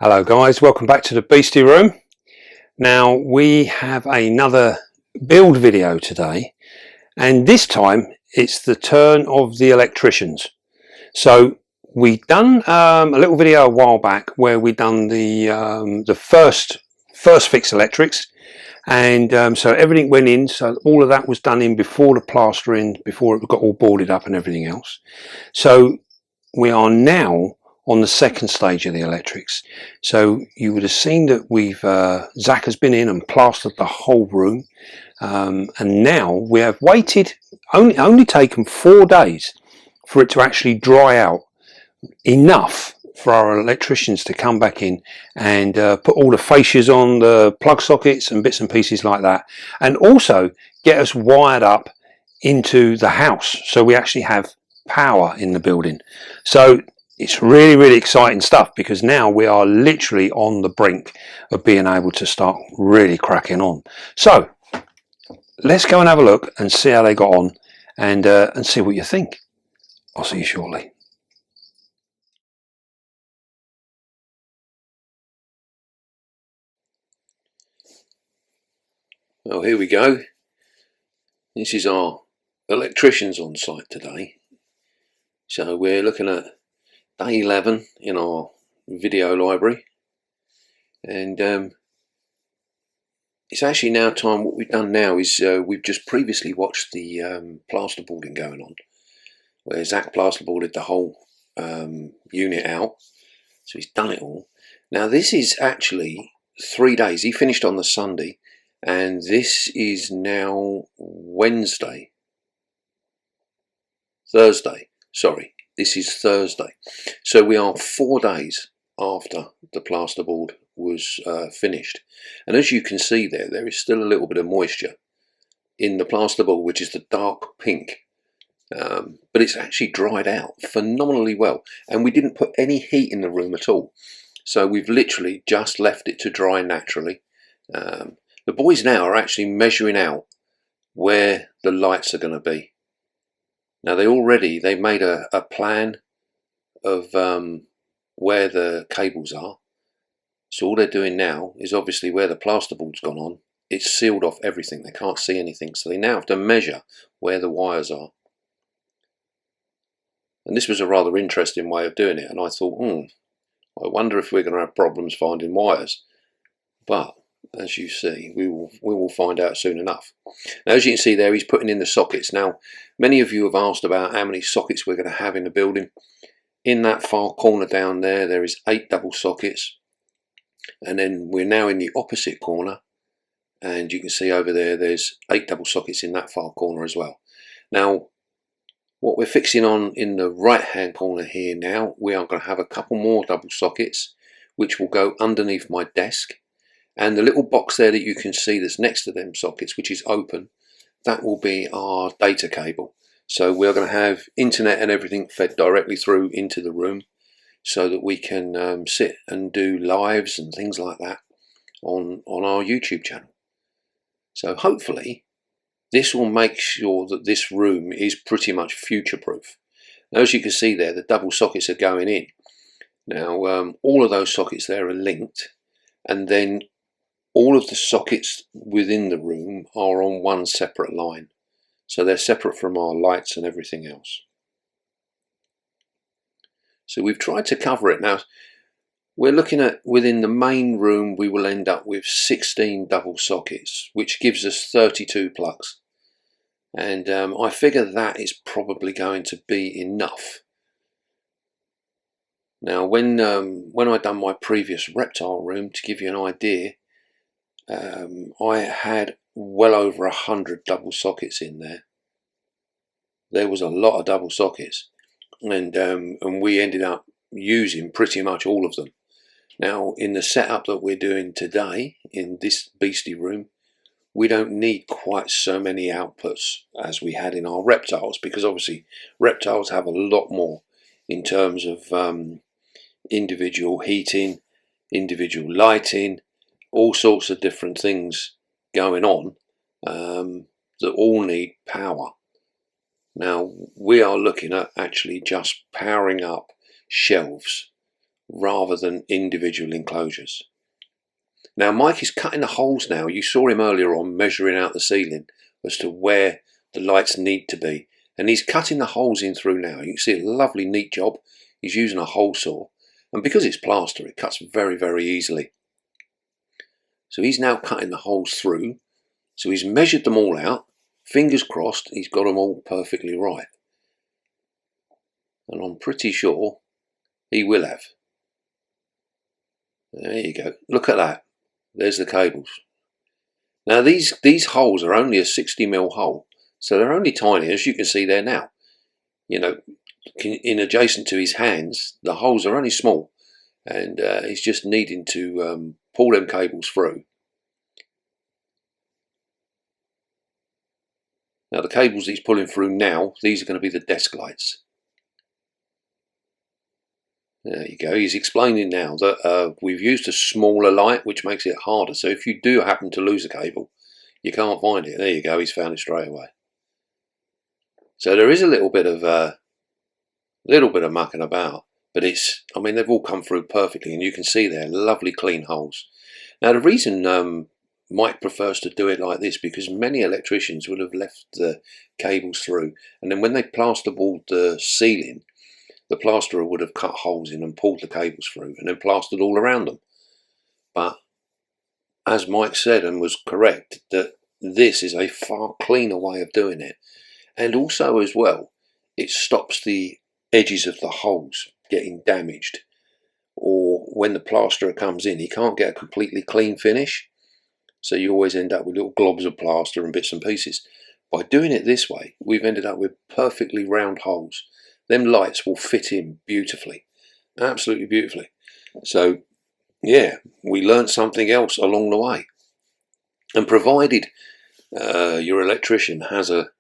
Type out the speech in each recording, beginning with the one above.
Hello guys, welcome back to the Beastie room. Now we have another build video today, and this time it's the turn of the Electricians. So we done a little video a while back where we done the first fix electrics, and so everything went in, so all of that was done in before the plastering, before it got all boarded up and everything else. So we are now on the second stage of the electrics. So you would have seen that Zach has been in and plastered the whole room, and now we have waited, only taken 4 days for it to actually dry out enough for our electricians to come back in and put all the fascias on the plug sockets and bits and pieces like that, and also get us wired up into the house so we actually have power in the building. So it's really exciting stuff, because now we are literally on the brink of being able to start really cracking on. So let's go and have a look and see how they got on, and see what you think. I'll see you shortly. Well, here we go. This is our electricians on site today. So we're looking at day 11 in our video library, and it's actually now time. What we've done now is we've just previously watched the plasterboarding going on, where Zach plasterboarded the whole unit out. So he's done it all. Now this is actually 3 days. He finished on the Sunday, and this is now Thursday. Sorry, this is Thursday. So we are 4 days after the plasterboard was finished, and as you can see there is still a little bit of moisture in the plasterboard, which is the dark pink, but it's actually dried out phenomenally well, and we didn't put any heat in the room at all. So we've literally just left it to dry naturally. The boys now are actually measuring out where the lights are going to be. Now they've made a plan of where the cables are. So all they're doing now is, obviously where the plasterboard's gone on, it's sealed off everything. They can't see anything, so they now have to measure where the wires are. And this was a rather interesting way of doing it, and I thought, I wonder if we're going to have problems finding wires. But as you see, we will find out soon enough. Now, as you can see there, he's putting in the sockets. Now, many of you have asked about how many sockets we're going to have in the building. In that far corner down there, there is 8 double sockets. And then we're now in the opposite corner, and you can see over there, there's 8 double sockets in that far corner as well. Now, what we're fixing on in the right hand corner here now, we are going to have a couple more double sockets, which will go underneath my desk. And the little box there that you can see that's next to them sockets, which is open, that will be our data cable. So we're going to have internet and everything fed directly through into the room, so that we can sit and do lives and things like that on our YouTube channel. So hopefully this will make sure that this room is pretty much future proof. Now, as you can see there, the double sockets are going in. Now all of those sockets there are linked, and then all of the sockets within the room are on one separate line. So they're separate from our lights and everything else. So we've tried to cover it. Now, we're looking at, within the main room, we will end up with 16 double sockets, which gives us 32 plugs. And I figure that is probably going to be enough. Now, when I done my previous reptile room, to give you an idea, I had well over 100 double sockets in there. There was a lot of double sockets, and we ended up using pretty much all of them. Now, in the setup that we're doing today in this Beastie room, we don't need quite so many outputs as we had in our reptiles, because obviously reptiles have a lot more in terms of individual heating, individual lighting, all sorts of different things going on that all need power. Now we are looking at actually just powering up shelves rather than individual enclosures. Now Mike is cutting the holes now. You saw him earlier on measuring out the ceiling as to where the lights need to be, and he's cutting the holes in through now. You can see a lovely neat job. He's using a hole saw, and because it's plaster it cuts very, very easily. So he's now cutting the holes through. So he's measured them all out. Fingers crossed he's got them all perfectly right, and I'm pretty sure he will have. There you go, look at that. There's the cables. Now these holes are only a 60mm hole, so they're only tiny, as you can see there now. You know, in adjacent to his hands, the holes are only small, and he's just needing to pull them cables through. Now the cables he's pulling through now, these are going to be the desk lights. There you go, he's explaining now that we've used a smaller light, which makes it harder. So if you do happen to lose a cable, you can't find it. There you go, he's found it straight away. So there is a little bit of mucking about, but it's, I mean, they've all come through perfectly, and you can see there, lovely clean holes. Now the reason Mike prefers to do it like this, because many electricians would have left the cables through, and then when they plasterboard the ceiling, the plasterer would have cut holes in and pulled the cables through and then plastered all around them. But as Mike said, and was correct, that this is a far cleaner way of doing it. And also as well, it stops the edges of the holes getting damaged, or when the plasterer comes in, he can't get a completely clean finish. So you always end up with little globs of plaster and bits and pieces. By doing it this way, we've ended up with perfectly round holes. Them lights will fit in beautifully, absolutely beautifully. So yeah, we learned something else along the way. And provided your electrician has a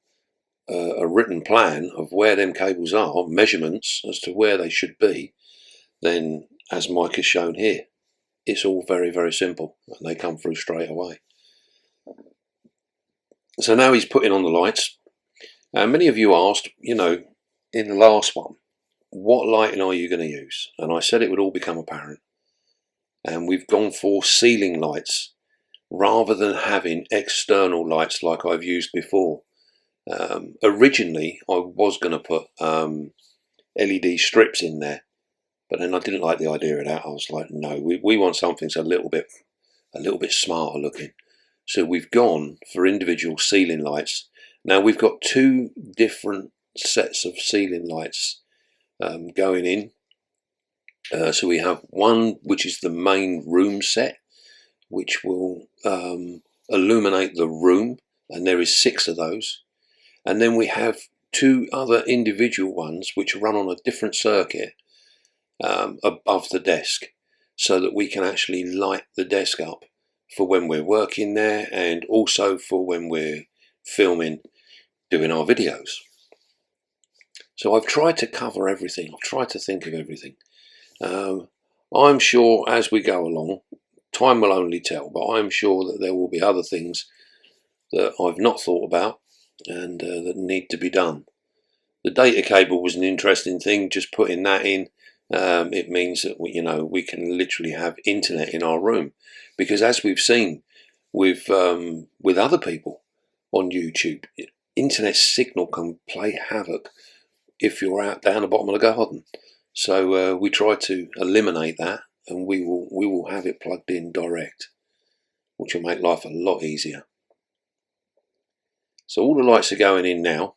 written plan of where them cables are, measurements as to where they should be, then as Mike has shown here, it's all very, very simple, and they come through straight away. So now he's putting on the lights, and many of you asked, you know, in the last one, what lighting are you going to use? And I said it would all become apparent. And we've gone for ceiling lights rather than having external lights like I've used before. Originally I was going to put LED strips in there, but then I didn't like the idea of that. I was like, no, we want something that's a little bit smarter looking. So we've gone for individual ceiling lights. Now we've got two different sets of ceiling lights going in. So we have one which is the main room set, which will illuminate the room, and there is 6 of those. And then we have 2 other individual ones which run on a different circuit above the desk, so that we can actually light the desk up for when we're working there, and also for when we're filming, doing our videos. So I've tried to cover everything. I've tried to think of everything. I'm sure as we go along, time will only tell, but I'm sure that there will be other things that I've not thought about and that need to be done. The data cable was an interesting thing, just putting that in. It means that we can literally have internet in our room, because as we've seen with other people on YouTube, internet signal can play havoc if you're out down the bottom of the garden. So we try to eliminate that, and we will have it plugged in direct, which will make life a lot easier. So all the lights are going in now.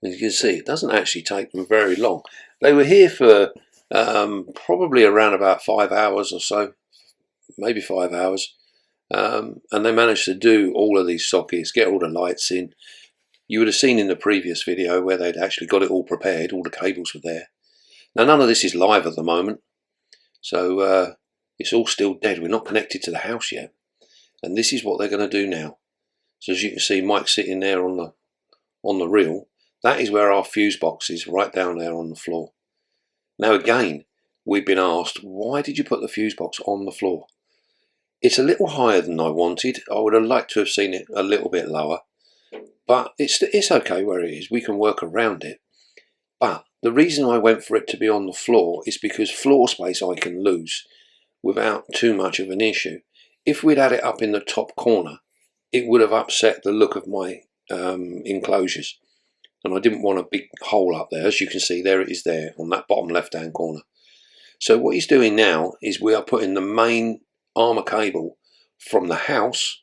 As you can see, it doesn't actually take them very long. They were here for probably around about 5 hours or so, maybe 5 hours, and they managed to do all of these sockets, get all the lights in. You would have seen in the previous video where they'd actually got it all prepared, all the cables were there. Now none of this is live at the moment, so it's all still dead. We're not connected to the house yet, and this is what they're going to do now. So as you can see, Mike's sitting there on the reel. That is where our fuse box is, right down there on the floor. Now again, we've been asked, why did you put the fuse box on the floor? It's a little higher than I wanted. I would have liked to have seen it a little bit lower, but it's okay where it is. We can work around it. But the reason I went for it to be on the floor is because floor space I can lose without too much of an issue. If we'd had it up in the top corner, it would have upset the look of my enclosures, and I didn't want a big hole up there. As you can see, there it is there on that bottom left hand corner. So what he's doing now is we are putting the main armour cable from the house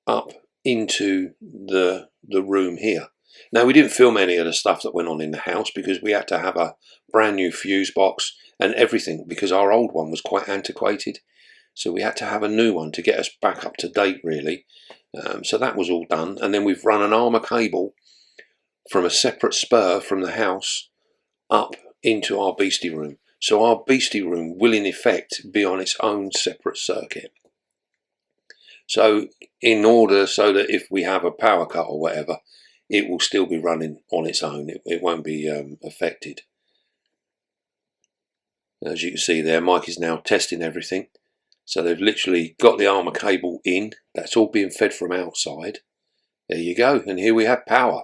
up into the room here. Now, we didn't film any of the stuff that went on in the house because we had to have a brand new fuse box and everything because our old one was quite antiquated. So we had to have a new one to get us back up to date, really. So that was all done. And then we've run an armour cable from a separate spur from the house up into our Beastie room. So our Beastie room will in effect be on its own separate circuit. So in order so that if we have a power cut or whatever, it will still be running on its own. It won't be affected. As you can see there, Mike is now testing everything. So they've literally got the armour cable in. That's all being fed from outside. There you go. And here we have power.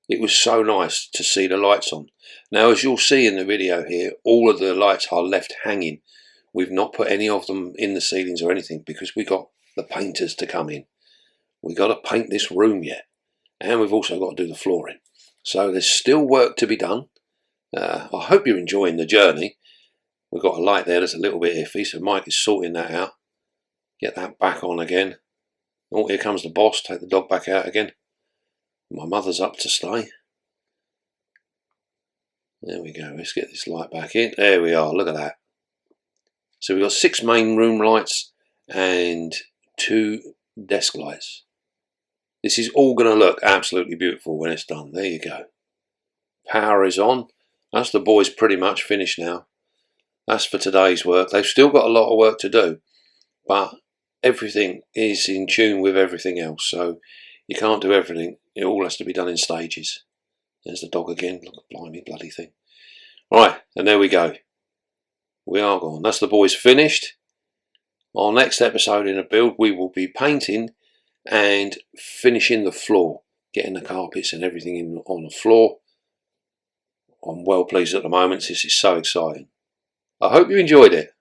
It was so nice to see the lights on. Now, as you'll see in the video here, all of the lights are left hanging. We've not put any of them in the ceilings or anything because we got the painters to come in. We've got to paint this room yet. And we've also got to do the flooring. So there's still work to be done. I hope you're enjoying the journey. We've got a light there that's a little bit iffy, so Mike is sorting that out. Get that back on again. Oh, here comes the boss. Take the dog back out again. My mother's up to stay. There we go. Let's get this light back in. There we are. Look at that. So we've got 6 main room lights and 2 desk lights. This is all going to look absolutely beautiful when it's done. There you go. Power is on. That's the boys pretty much finished now. That's for today's work. They've still got a lot of work to do, but everything is in tune with everything else. So you can't do everything. It all has to be done in stages. There's the dog again. Look, blimey, bloody thing. Right, and there we go. We are gone. That's the boys finished. Our next episode in a build, we will be painting and finishing the floor, getting the carpets and everything in on the floor. I'm well pleased at the moment. This is so exciting. I hope you enjoyed it.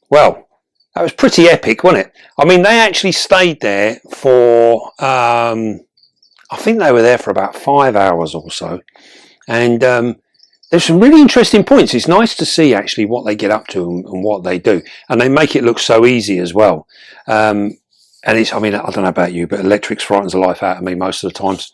Well, that was pretty epic, wasn't it? I mean, they actually stayed there for, I think they were there for about 5 hours or so. And there's some really interesting points. It's nice to see actually what they get up to and what they do. And they make it look so easy as well. And it's, I mean, I don't know about you, but electrics frightens the life out of me most of the times.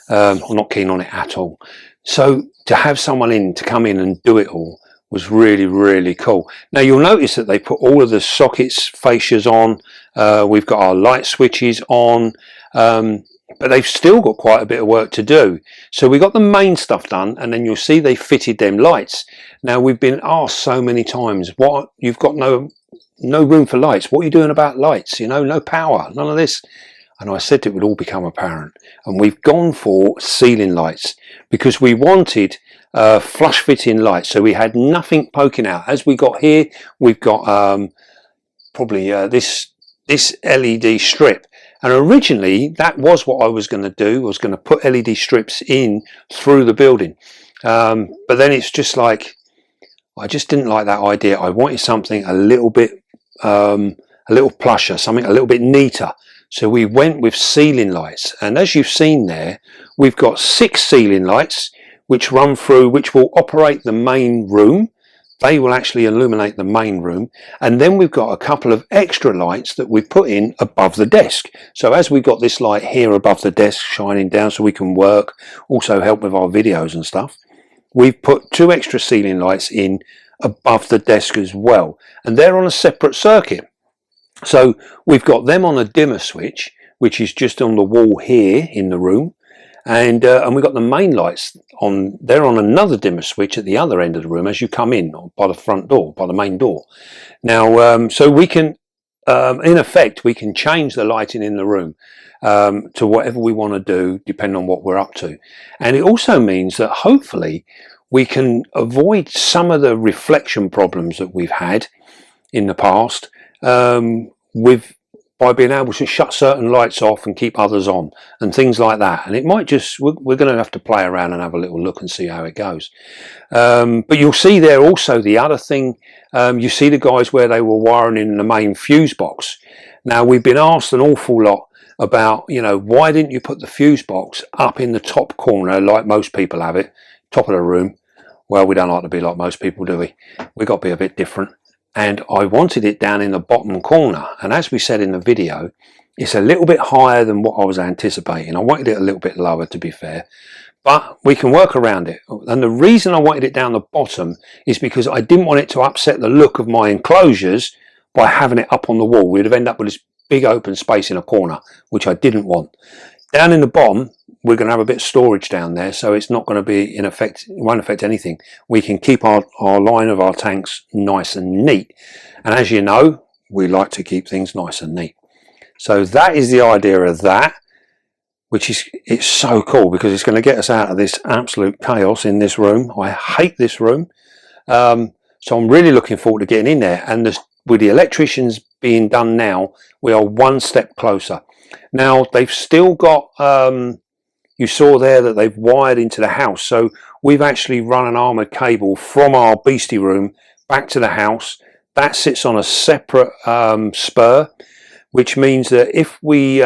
I'm not keen on it at all. So to have someone in to come in and do it all was really, really cool. Now you'll notice that they put all of the sockets, fascias on. We've got our light switches on, but they've still got quite a bit of work to do. So we got the main stuff done, and then you'll see they fitted them lights. Now we've been asked so many times, what, you've got no room for lights. What are you doing about lights? You know, no power, none of this. And I said it would all become apparent. And we've gone for ceiling lights because we wanted flush fitting lights. So we had nothing poking out. As we got here, we've got probably this LED strip. And originally that was what I was going to do. I was going to put LED strips in through the building. But then it's just like, I just didn't like that idea. I wanted something a little bit, a little plusher, something a little bit neater. So we went with ceiling lights. And as you've seen there, we've got 6 ceiling lights which run through, which will operate the main room. They will actually illuminate the main room. And then we've got a couple of extra lights that we put in above the desk. So as we've got this light here above the desk shining down so we can work, also help with our videos and stuff, we've put 2 extra ceiling lights in above the desk as well. And they're on a separate circuit. So we've got them on a dimmer switch, which is just on the wall here in the room. And we've got the main lights on, they're on another dimmer switch at the other end of the room as you come in by the front door, by the main door. Now, so we can, in effect, we can change the lighting in the room to whatever we want to do, depending on what we're up to. And it also means that hopefully we can avoid some of the reflection problems that we've had in the past by being able to shut certain lights off and keep others on and things like that. And it might just, we're going to have to play around and have a little look and see how it goes. But you'll see there also the other thing, you see the guys where they were wiring in the main fuse box. Now we've been asked an awful lot about, you know, why didn't you put the fuse box up in the top corner like most people have it, top of the room? Well, we don't like to be like most people, do we? We've got to be a bit different. And I wanted it down in the bottom corner. And as we said in the video, it's a little bit higher than what I was anticipating. I wanted it a little bit lower, to be fair, but we can work around it. And the reason I wanted it down the bottom is because I didn't want it to upset the look of my enclosures by having it up on the wall. We'd have ended up with this big open space in a corner, which I didn't want. Down in the bottom, we're going to have a bit of storage down there, so it's not going to be in effect, it won't affect anything. We can keep our line of our tanks nice and neat, and as you know, we like to keep things nice and neat. So that is the idea of that, which is, it's so cool because it's going to get us out of this absolute chaos in this room. I hate this room, so I'm really looking forward to getting in there. And with the electricians being done now, we are one step closer. Now they've still got you saw there that they've wired into the house, so we've actually run an armoured cable from our Beastie room back to the house. That sits on a separate spur, which means that if we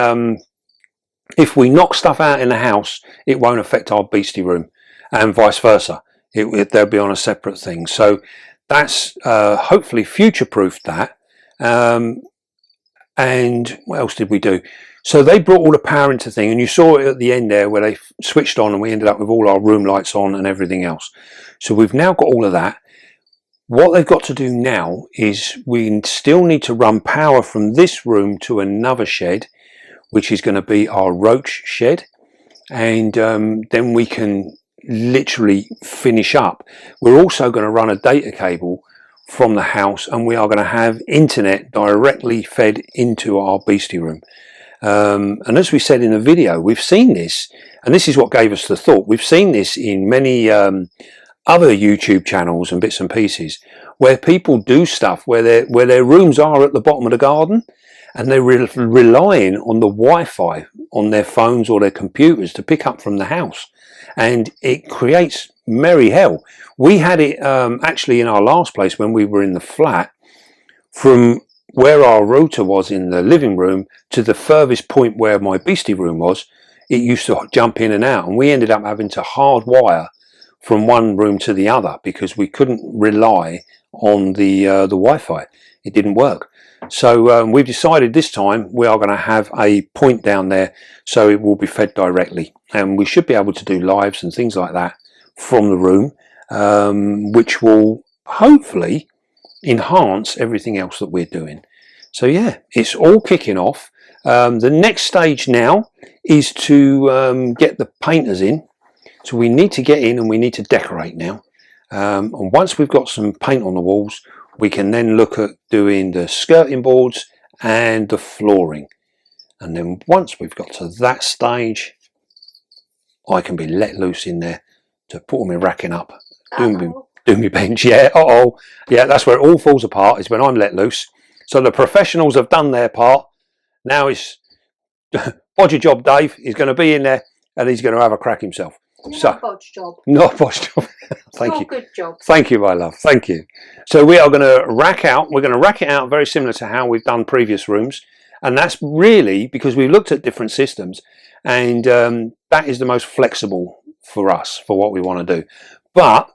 knock stuff out in the house, it won't affect our Beastie room, and vice versa. They'll be on a separate thing. So that's hopefully future-proofed that. And what else did we do? So they brought all the power into the thing, and you saw it at the end there where they switched on and we ended up with all our room lights on and everything else. So we've now got all of that. What they've got to do now is we still need to run power from this room to another shed, which is going to be our roach shed, and then we can literally finish up. We're also going to run a data cable from the house, and we are going to have internet directly fed into our Beastie room. And as we said in the video, we've seen this, and this is what gave us the thought. We've seen this in many other YouTube channels and bits and pieces where people do stuff where their rooms are at the bottom of the garden, and they're relying on the Wi-Fi on their phones or their computers to pick up from the house, and it creates merry hell. We had it actually in our last place when we were in the flat, from where our router was in the living room to the furthest point where my Beastie room was, it used to jump in and out, and we ended up having to hardwire from one room to the other because we couldn't rely on the Wi-Fi. It didn't work. So we've decided this time we are going to have a point down there, so it will be fed directly, and we should be able to do lives and things like that from the room, which will hopefully enhance everything else that we're doing. So yeah, it's all kicking off. The next stage now is to get the painters in. So we need to get in and we need to decorate now. And once we've got some paint on the walls, we can then look at doing the skirting boards and the flooring. And then once we've got to that stage, I can be let loose in there to put all my racking up, do my bench. Yeah, yeah, that's where it all falls apart, is when I'm let loose. So the professionals have done their part. Now it's bodge job. Dave is going to be in there and he's going to have a crack himself. Not bodge job. Not bodge job. Thank you. Good job. Thank you, my love. Thank you. So we are going to rack out. We're going to rack it out very similar to how we've done previous rooms, and that's really because we've looked at different systems, and that is the most flexible for us for what we want to do. But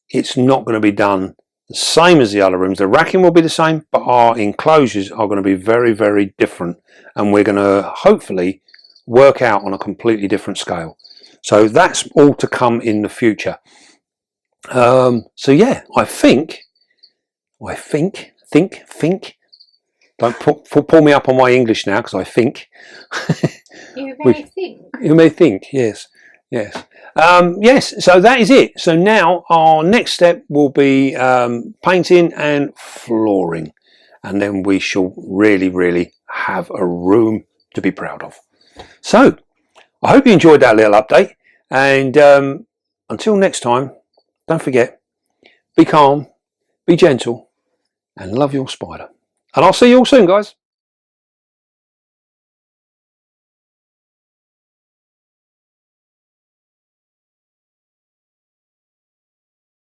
it's not going to be done the same as the other rooms. The racking will be the same, but our enclosures are going to be very, very different, and we're going to hopefully work out on a completely different scale. So that's all to come in the future. So yeah, I think. Don't pull me up on my English now, because I think. You may think. You may think. Yes. Yes. Yes. So that is it. So now our next step will be painting and flooring, and then we shall really, really have a room to be proud of. So I hope you enjoyed that little update, and until next time, don't forget, be calm, be gentle, and love your spider. And I'll see you all soon, guys.